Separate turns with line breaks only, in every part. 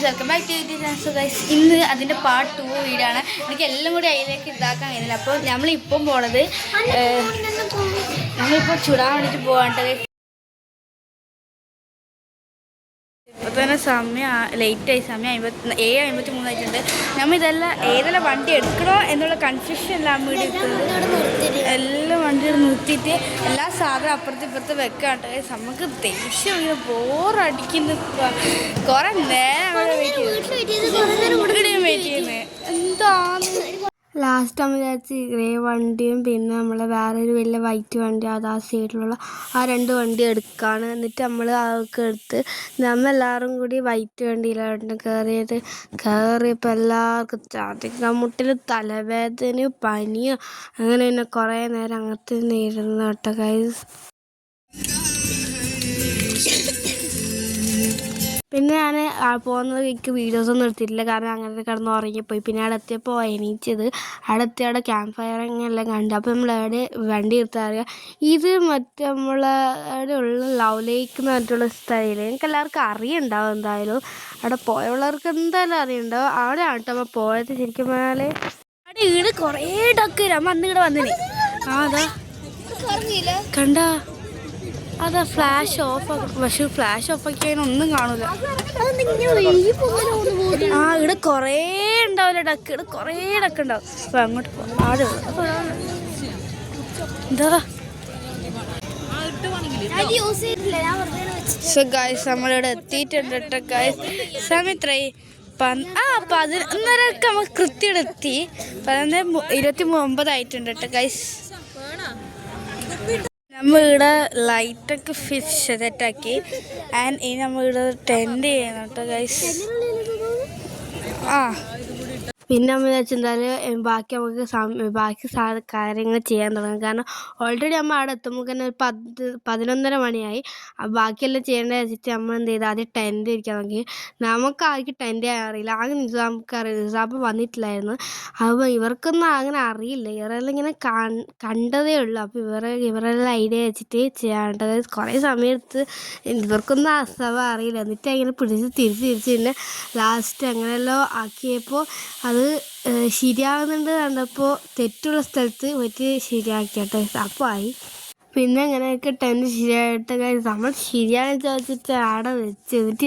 Welcome back to YouTube. So guys, ഇന്ന് അതിൻ്റെ part 2 video ആണ്. എനിക്ക് എല്ലാം കൂടി അതിലേക്ക് ഇതാക്കാൻ കഴിയില്ല. അപ്പോൾ നമ്മളിപ്പം പോണത് നമ്മളിപ്പോൾ ചുടാൻ വേണ്ടിയിട്ട് പോകാണ്ട്. ഇപ്പോൾ തന്നെ സമയം ലേറ്റായി, സമയം 7:53 ആയിട്ടുണ്ട്. നമ്മൾ ഏതെല്ലാം വണ്ടി എടുക്കണോ എന്നുള്ള കൺഫ്യൂഷനിലാണ് വീട് എടുക്കുന്നത്. എല്ലാം വണ്ടി നിർത്തിയിട്ട് എല്ലാ സാധനവും അപ്പുറത്ത് ഇപ്പുറത്ത് വെക്കാണ്ട്. നമുക്ക് ദേഷ്യം ഇങ്ങനെ ബോറടിക്കുന്നു. കുറേ നേരം വെയിറ്റ് ചെയ്യുന്നത് എന്താണ്. ലാസ്റ്റ് നമ്മൾ വിചാരിച്ച് ഗ്രേ വണ്ടിയും പിന്നെ നമ്മളെ വേറൊരു വലിയ വൈറ്റ് വണ്ടി അത് ആ സൈഡിലുള്ള ആ 2 വണ്ടി എടുക്കുകയാണ്. എന്നിട്ട് നമ്മൾ അതൊക്കെ എടുത്ത് നമ്മളെല്ലാവരും കൂടി വൈറ്റ് വണ്ടിയിലാണ് കയറിയപ്പോൾ എല്ലാവർക്കും ചാട്ടിക്കാൻ മുട്ടിൽ തലവേദനയും പനിയും അങ്ങനെ പിന്നെ കുറേ നേരം അങ്ങനത്തെ ഇരുന്നു കേട്ടോ ഗൈസ്. പിന്നെ ഞാൻ പോകുന്നത് എനിക്ക് വീഡിയോസൊന്നും എടുത്തിട്ടില്ല, കാരണം അങ്ങനെ കിടന്ന് ഉറങ്ങിപ്പോയി. പിന്നെ അവിടെ എത്തിയപ്പോൾ എണീച്ചത് അവിടെ ക്യാമ്പ് ഫയറിങ് എല്ലാം കണ്ടു. അപ്പോൾ നമ്മൾ അവിടെ വണ്ടി എടുത്തറിയാം. ഇത് മറ്റേ നമ്മളവിടെ ഉള്ള ലവ് ലേക്ക് എന്ന് പറഞ്ഞിട്ടുള്ള സ്ഥലമില്ല, എനിക്ക് എല്ലാവർക്കും അറിയുണ്ടാവും. എന്തായാലും അവിടെ പോയുള്ളവർക്ക് എന്തായാലും അറിയുണ്ടാവും. അവിടെ ആട്ടോ അപ്പോൾ പോയത്. ശരിക്കും പറഞ്ഞാൽ അവിടെ ഇവിടെ കുറേ ഡക്ക് അമ്മ അന്ന് ഇവിടെ വന്നിന്. അതാ കണ്ടാ, അതാ ഫ്ലാഷ് ഓഫ് ആക്കും. പക്ഷെ ഫ്ലാഷ് ഓഫ് ആക്കി അതിന് ഒന്നും കാണൂല. ഇവിടെ കുറേ ഉണ്ടാവില്ല ഡക്ക്, ഇവിടെ കുറേ ഡക്ക് ഉണ്ടാവും. അപ്പൊ അങ്ങോട്ട് ആടെ എന്താ. സോ ഗൈസ്, നമ്മളിവിടെ എത്തിയിട്ടുണ്ട് കേട്ടോ ഗൈസ്. സമയം എത്രയായി? 11:30 നമ്മൾ കൃത്യം എത്തി. 11:29 ആയിട്ടുണ്ട് കേട്ടോ ഗൈസ്. നമ്മളിവിടെ ലൈറ്റൊക്കെ സെറ്റാക്കി. ആൻഡ് ഇനി നമ്മളിവിടെ ടെൻറ്റ് ചെയ്യണം കേട്ടോ ഗൈസ്. പിന്നെ നമ്മൾ വെച്ചെന്തായാലും ബാക്കി നമുക്ക് കാര്യങ്ങൾ ചെയ്യാൻ തുടങ്ങും. കാരണം ഓൾറെഡി നമ്മൾ അവിടെ എത്തുമ്പോൾ തന്നെ ഒരു 11:30 മണിയായി. ബാക്കിയെല്ലാം ചെയ്യേണ്ടത് വെച്ചിട്ട് നമ്മൾ എന്ത് ചെയ്താൽ ആദ്യം ടെൻറ്റ് ഇരിക്കാൻ നോക്കി. നമുക്ക് ആർക്കും ടെൻറ്റ് ചെയ്യാൻ അറിയില്ല. ആകെ നിസാമുക്ക് അറിയില്ല, നിസാമ് വന്നിട്ടില്ലായിരുന്നു. അപ്പോൾ ഇവർക്കൊന്നും അങ്ങനെ അറിയില്ല, ഇവരെല്ലാം ഇങ്ങനെ കണ്ടതേ ഉള്ളൂ. അപ്പോൾ ഇവരെല്ലാം ഐഡിയ വെച്ചിട്ട് ചെയ്യാണ്ടത് കുറേ സമയത്ത് ഇവർക്കൊന്നും അസവ അറിയില്ല. എന്നിട്ട് അങ്ങനെ തിരിച്ച് പിന്നെ ലാസ്റ്റ് അങ്ങനെയല്ലോ ആക്കിയപ്പോൾ അത് ശരിയാകുന്നുണ്ട് കണ്ടപ്പോൾ തെറ്റുള്ള സ്ഥലത്ത് പോയിട്ട് ശരിയാക്കിയാട്ടോ. അപ്പോൾ ആയി. പിന്നെ അങ്ങനെയൊക്കെ ടെൻറ്റ് ശരിയായിട്ട് കഴിച്ച് നമ്മൾ ശരിയാണെന്ന് ചോദിച്ചിട്ട് ആടെ വെച്ച് എന്നിട്ട്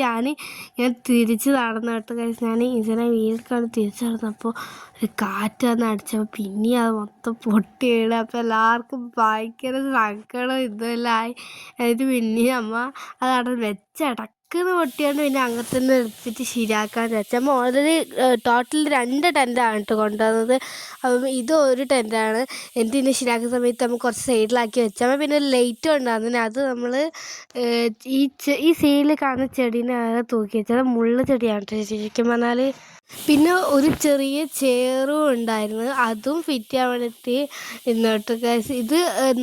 ഞാൻ തിരിച്ച് നടന്നു കേട്ടോ കഴിച്ച്. ഞാൻ ഇതിനെ വീട്ടിലാണ് തിരിച്ച് നടന്നപ്പോൾ ഒരു കാറ്റ് വന്ന് അടിച്ചപ്പോൾ പിന്നെ അത് മൊത്തം പൊട്ടി വീണ്. അപ്പോൾ എല്ലാവർക്കും ഭയങ്കര സങ്കടം ഇതെല്ലാം ആയി. എന്നിട്ട് പിന്നെ അമ്മ അത് അവിടെ വെച്ചടക്കം പൊട്ടിയാണ്ട് പിന്നെ അങ്ങനെ തന്നെ എടുത്തിട്ട് ശരിയാക്കാൻ വെച്ചാൽ നമ്മൾ ഓൾറെഡി ടോട്ടൽ 2 ടെൻറ്റാണ് കേട്ടോ കൊണ്ടുവന്നത്. അപ്പം ഇത് ഒരു ടെൻറ്റാണ്. എന്നിട്ട് പിന്നെ ശരിയാക്കുന്ന സമയത്ത് നമുക്ക് കുറച്ച് സൈഡിലാക്കി വെച്ചാൽ പിന്നെ ഒരു ലൈറ്റും ഉണ്ടാകുന്നതിന് അത് നമ്മൾ ഈ സൈഡിൽ കാണുന്ന ചെടീനെ തൂക്കി വെച്ചാൽ മുള്ള ചെടിയാണ് ശരിക്കും പറഞ്ഞാൽ. പിന്നെ ഒരു ചെറിയ ചെയറും ഉണ്ടായിരുന്നു, അതും ഫിറ്റ് ചെയ്യാൻ വേണ്ടിയിട്ട് ഇന്നോട്ട് ഗൈസ്. ഇത്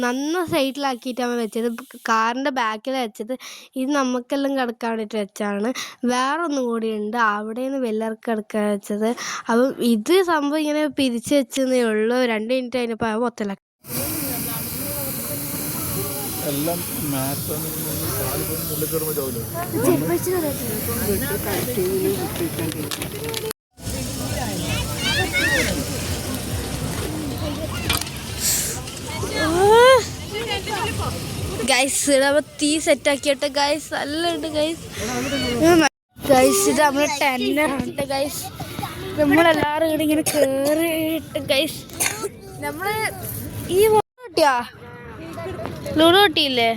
നന്ന സൈഡിലാക്കിയിട്ടാണ് വെച്ചത്, കാറിൻ്റെ ബാക്കിൽ വെച്ചത്. ഇത് നമുക്കെല്ലാം കിടക്കാൻ വേണ്ടിയിട്ട് വെച്ചാണ്. വേറെ ഒന്നും കൂടി ഉണ്ട്, അവിടെയാണ് വെല്ലർക്ക് കിടക്കാൻ വെച്ചത്. അപ്പം ഇത് സംഭവം ഇങ്ങനെ പിരിച്ച് വെച്ചതേ ഉള്ളൂ. 2 മിനിറ്റ് കഴിഞ്ഞപ്പോൾ മൊത്തം
എല്ലാം
ഗൈസ് നമ്മൾ തീ സെറ്റാക്കിയിട്ട് ഗൈസ് നല്ല ഉണ്ട് ഗൈസ്. ഇത് നമ്മൾ ടെൻറ്റാണ് ഗൈസ്. നമ്മളെല്ലാവരും ഇവിടെ ഇങ്ങനെ കയറിയിട്ട് ഗൈസ്. നമ്മള് ഈ കിട്ടിയാ ലൂഡോ കിട്ടിയില്ലേ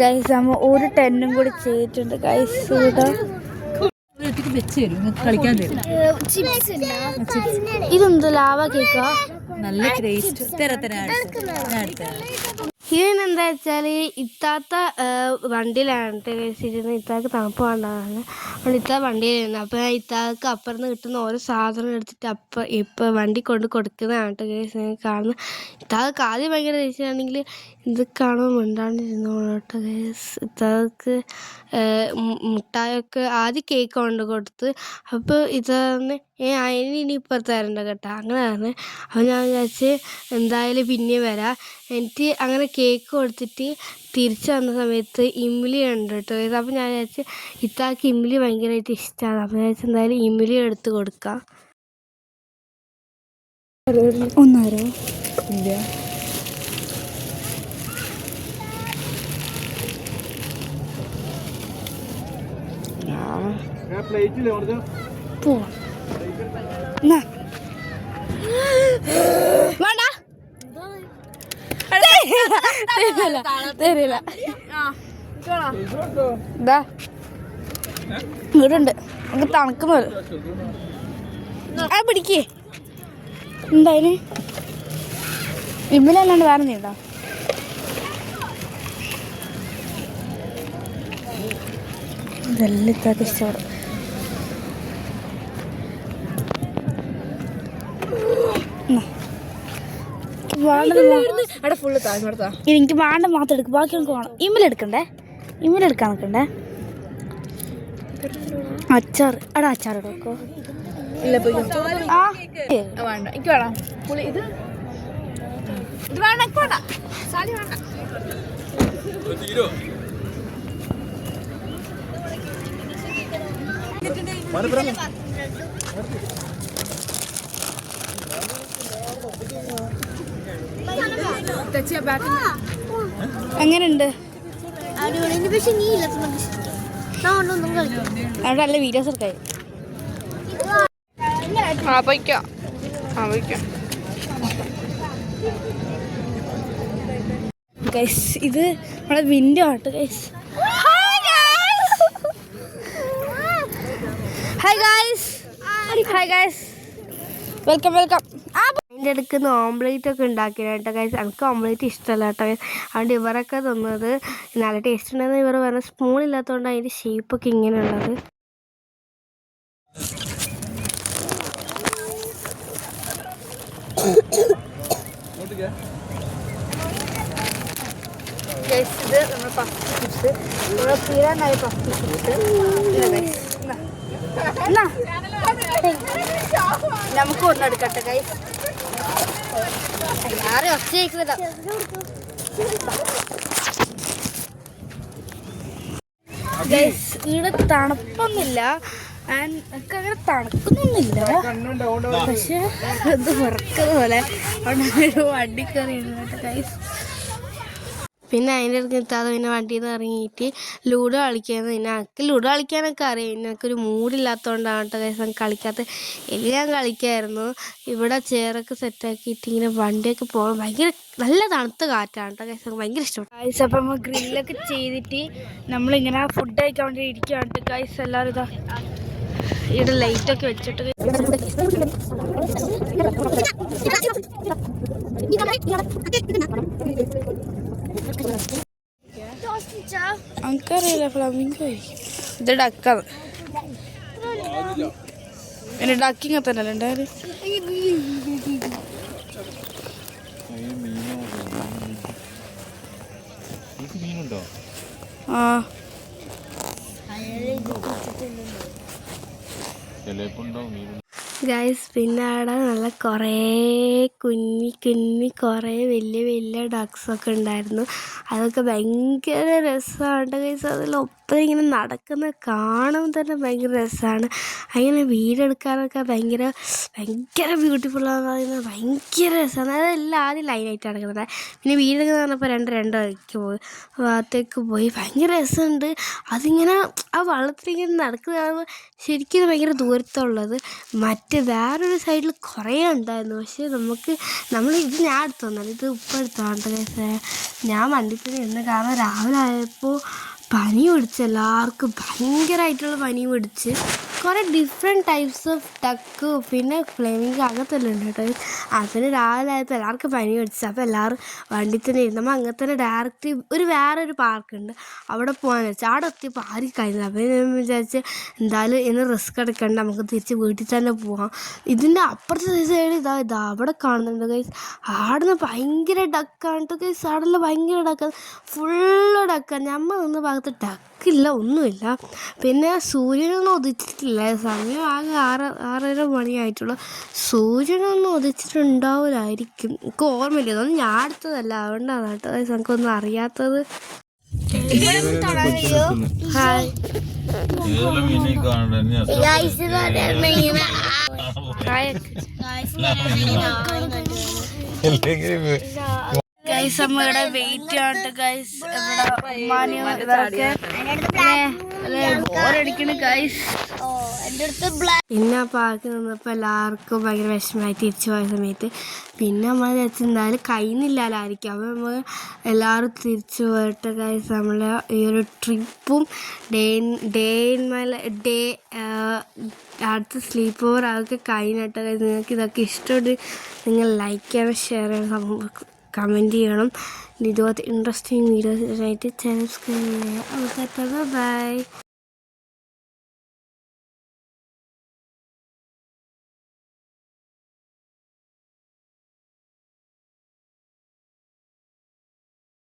ഗൈസ്. നമ്മ ഒരു ടെൻറ്റും കൂടി ചെയ്തിട്ടുണ്ട് ഗൈസ്. ഇതെന്ത് ലാവ കേക്കാ,
നല്ല ടേസ്റ്റ്.
ഇതിനെന്താ വെച്ചാൽ ഇത്താത്ത വണ്ടിയിലാണ് കഴിച്ചിരുന്നത്. ഇത്താക്ക് തണുപ്പ് വേണ്ടതാണ്. അപ്പോൾ ഇത്താ വണ്ടിയിലിരുന്നത്. അപ്പോൾ ഇത്താക്ക് അപ്പുറത്ത് കിട്ടുന്ന ഓരോ സാധനം എടുത്തിട്ട് ഇപ്പോൾ വണ്ടി കൊണ്ട് കൊടുക്കുന്നതാണ് കേട്ടോ കാണുന്നത്. ഇത്താക്ക് ആദ്യം ഭയങ്കര ദേഷ്യമാണെങ്കിൽ ഇത് കാണുമ്പോൾ മിണ്ടാണ്ടിരുന്നോളൂ കേട്ടോ ഗേസ്. ഇത്താക്ക് മുട്ടായൊക്കെ ആദ്യം കേക്ക് കൊണ്ട് കൊടുത്ത്. അപ്പോൾ ഇതാന്ന് അതിന് ഇനിയിപ്പോൾ തരണ്ട കേട്ടോ അങ്ങനെ പറഞ്ഞ്. അപ്പോൾ ഞാൻ വിചാരിച്ച് എന്തായാലും പിന്നെ വരാം. എനിക്ക് അങ്ങനെ കേക്ക് കൊടുത്തിട്ട് തിരിച്ചു വന്ന സമയത്ത് ഇമ്മിലി ഉണ്ട് കേട്ടോ. അപ്പോൾ ഞാൻ വിചാരിച്ച് ഇത്താക്ക് ഇമ്മിലി ഭയങ്കരമായിട്ട് ഇഷ്ടമാണ്. അപ്പോൾ ഞാൻ വിചാരിച്ചു എന്തായാലും ഇമ്മിലി എടുത്ത് കൊടുക്കാം.
ഒന്നാരോ ഇല്ല പോവാം. തരില്ല ഇവിടുണ്ട് നമുക്ക് തണുക്കുന്നത് ആ പിടിക്കേ എന്തായാലും ഇമ്മിലല്ലാണ്ട് വേറെ നീണ്ടോ ഇതെല്ലാം ഇത്താക്ക് ഇഷ്ടമാണ്. എനിക്ക് വേണ്ട മാത്രം എടുക്കും, ബാക്കി നമുക്ക് വേണം. ഇമ്മിലെടുക്കണ്ടേ, ഇമ്മിലെടുക്കാൻ നിൽക്കണ്ടേ. അച്ചാർ അവിടെ അച്ചാർ എടുക്കോ? ആ വേണ്ട, എനിക്ക് വേണം. ഇത് ഇത് വേണ്ട, എനിക്ക് വേണ്ട. സാലി വേണ്ട. എങ്ങനെയുണ്ട്? അവിടെ നല്ല വീഡിയോസ് എടുക്കായി. ഗൈസ് ഇത് നമ്മുടെ വിൻഡോ ആട്ടോ guys. Hi guys, hi guys, welcome welcome.
അതിൻ്റെ അടുക്കുന്ന ഓംലേറ്റ് ഒക്കെ ഉണ്ടാക്കിയത് കേട്ടോ ഗൈസ്. എനിക്ക് ഓംലേറ്റ് ഇഷ്ടമല്ല കേട്ടോ ഗൈസ്. അതുകൊണ്ട് ഇവരൊക്കെ തന്നത് നല്ല ടേസ്റ്റ് ഉണ്ടെന്ന് ഇവർ പറഞ്ഞ സ്പൂൺ ഇല്ലാത്തതുകൊണ്ട് അതിൻ്റെ ഷേപ്പൊക്കെ ഇങ്ങനെ ഉള്ളത്. ഇത് നമ്മുടെ പഫ്സ് ചിപ്സ്, നമ്മുടെ തീരാനായ പഫ്സ് ചിപ്സ്. നമുക്ക് ഒന്നെടുക്കട്ടെ ഗൈസ്. എല്ലാവരും ഒച്ച കേൾക്കുന്നില്ല ഗൈസ്. ഇവിടെ തണുപ്പൊന്നുമില്ല, എനിക്ക് അങ്ങനെ തണുക്കുന്നൊന്നുമില്ല, പക്ഷെ ഇത് വിറക്കുന്ന പോലെ വണ്ടി കയറി കേട്ടോ ഗൈസ്. പിന്നെ അതിൻ്റെ അടുത്ത് എത്താതെ പിന്നെ വണ്ടിയിൽ നിന്ന് ഇറങ്ങിയിട്ട് ലൂഡോ കളിക്കുന്നത്. പിന്നെ എനിക്ക് ലൂഡോ കളിക്കാനൊക്കെ അറിയാം. പിന്നെ എനിക്കൊരു മൂഡില്ലാത്തതുകൊണ്ടാണ് കേട്ടോ ഗൈസ് കളിക്കാത്ത. എല്ലാം കളിക്കായിരുന്നു. ഇവിടെ ചെയറൊക്കെ സെറ്റാക്കിയിട്ട് ഇങ്ങനെ വണ്ടിയൊക്കെ പോകാൻ ഭയങ്കര നല്ല തണുത്ത കാറ്റാണ് കേട്ടോ ഗൈസ്. ഭയങ്കര ഇഷ്ടമാണ് ഗൈസ്. അപ്പം നമ്മൾ ഗ്രില്ലൊക്കെ ചെയ്തിട്ട് നമ്മളിങ്ങനെ ഫുഡ് കഴിക്കാൻ വേണ്ടി ഇരിക്കുകയാണ് കേട്ടോ ഗൈസ്. എല്ലാവരും ഇതാ ഇവിടെ ലൈറ്റൊക്കെ വെച്ചിട്ട് എനിക്കറിയില്ല. ഫ്ലമിംഗോ ഇത് ഡക്കാണ്. പിന്നെ ഡക്കിങ് തന്നെയല്ലേ ഉണ്ടായാലും. ആ ഗൈസ് പിന്നെ അവിടെ നല്ല കുറേ കുഞ്ഞി കുറേ വലിയ വലിയ ഡക്സൊക്കെ ഉണ്ടായിരുന്നു. അതൊക്കെ ഭയങ്കര രസമാണ് ഗൈസ്. അതിലൊപ്പം ഇങ്ങനെ നടക്കുന്ന കാണുമ്പോൾ തന്നെ ഭയങ്കര രസമാണ്. അങ്ങനെ വീടെടുക്കാനൊക്കെ ഭയങ്കര ബ്യൂട്ടിഫുള്ളാന്ന് പറയുന്നത് ഭയങ്കര രസമാണ്. അതെല്ലാം ആദ്യം ലൈനായിട്ട് നടക്കുന്നത്. പിന്നെ വീടൊക്കെ പറഞ്ഞപ്പോൾ രണ്ട് വഴിക്ക് പോയി ഭാഗത്തേക്ക് പോയി ഭയങ്കര രസമുണ്ട്. അതിങ്ങനെ ആ വള്ളത്തിലിങ്ങനെ നടക്കുന്ന കാണുമ്പോൾ ശരിക്കും ഇത് ഭയങ്കര ദൂരത്തുള്ളത്. മറ്റേ വേറൊരു സൈഡിൽ കുറേ ഉണ്ടായിരുന്നു. പക്ഷേ ഇത് ഞാൻ എടുത്തു തന്നാൽ ഇത് ഉപ്പ എടുത്തോണ്ട് ഞാൻ വണ്ടി തന്നെ ഇരുന്ന്. കാരണം രാവിലെ ആയപ്പോൾ പനി പിടിച്ച് എല്ലാവർക്കും ഭയങ്കരമായിട്ടുള്ള പനി പിടിച്ച് കുറേ ഡിഫറെൻറ്റ് ടൈപ്സ് ഓഫ് ഡക്ക് പിന്നെ ഫ്ലെമിംഗ് അങ്ങനത്തെ ഉണ്ട് കേട്ടോ. അതിന് രാവിലെ ആയപ്പോൾ എല്ലാവർക്കും പനി പിടിച്ചു. അപ്പോൾ എല്ലാവരും വണ്ടി തന്നെ ഇരുന്നു. നമ്മൾ അങ്ങനെ തന്നെ ഡയറക്റ്റ് വേറൊരു പാർക്കുണ്ട് അവിടെ പോകാമെന്ന് വെച്ചാൽ അവിടെ എത്തിയപ്പോൾ ആരും കഴിഞ്ഞില്ല. അപ്പോൾ ഞാൻ വിചാരിച്ച് എന്തായാലും ഇന്ന് റിസ്ക് എടുക്കണ്ട, നമുക്ക് തിരിച്ച് വീട്ടിൽ തന്നെ പോകാം. ഇതിൻ്റെ അപ്പുറത്തെ സൈഡ് ഇതാ അവിടെ കാണുന്നുണ്ട് ഗൈസ്. ആടുന്ന് ഭയങ്കര ഡക്കാണ് കേട്ടോ ഗൈസ്. ആടെല്ലാം ഭയങ്കര ഡക്കാണ്, ഫുള്ള് ഡക്കാണ്. നമ്മൾ നിന്ന ഭാഗത്ത് ഡക്കില്ല, ഒന്നുമില്ല. പിന്നെ സൂര്യനൊന്നും ഉദിച്ചിട്ടില്ല, സമയം ആകെ 6:30 മണിയായിട്ടുള്ളൂ. സൂര്യനൊന്നും ഉദിച്ചിട്ടുണ്ടാവില്ലായിരിക്കും, എനിക്ക് ഓർമ്മയില്ല. അതൊന്നും ഞാൻ എടുത്തതല്ല, അതുകൊണ്ടാണ് കേട്ടോ ഗൈസ് നമുക്കൊന്നും അറിയാത്തത്. ഹായ് ഗൈസ്, അമ്മ ഇവിടെ വെയിറ്റ് ആണ് ഗൈസ്. ഇവിടെ ഉമ്മാനെയും ഇവരൊക്കെ ബോറടിക്കണ് ഗൈസ്. പിന്നെ ആ പാർക്കിൽ നിന്നപ്പോൾ എല്ലാവർക്കും ഭയങ്കര വിഷമമായി തിരിച്ചു പോയ സമയത്ത്. പിന്നെ നമ്മൾ വെച്ച് എന്തായാലും കഴിയുന്നില്ലായിരിക്കും, അപ്പോൾ നമ്മൾ എല്ലാവരും തിരിച്ചു പോയിട്ട് ഗൈസ് നമ്മളെ ഈ ഒരു ട്രിപ്പും ഡേ അടുത്ത സ്ലീപ്പ് ഓവർ അതൊക്കെ കഴിഞ്ഞിട്ട് നിങ്ങൾക്ക് ഇതൊക്കെ ഇഷ്ടമുണ്ട് നിങ്ങൾ ലൈക്ക് ചെയ്യണം, ഷെയർ ചെയ്യണം, കമൻറ്റ് ചെയ്യണം. ഇതുപോലത്തെ ഇൻട്രസ്റ്റിംഗ് വീഡിയോസിനായിട്ട് ചാനൽ സബ്സ്ക്രൈബ് ചെയ്യുക. ബൈ.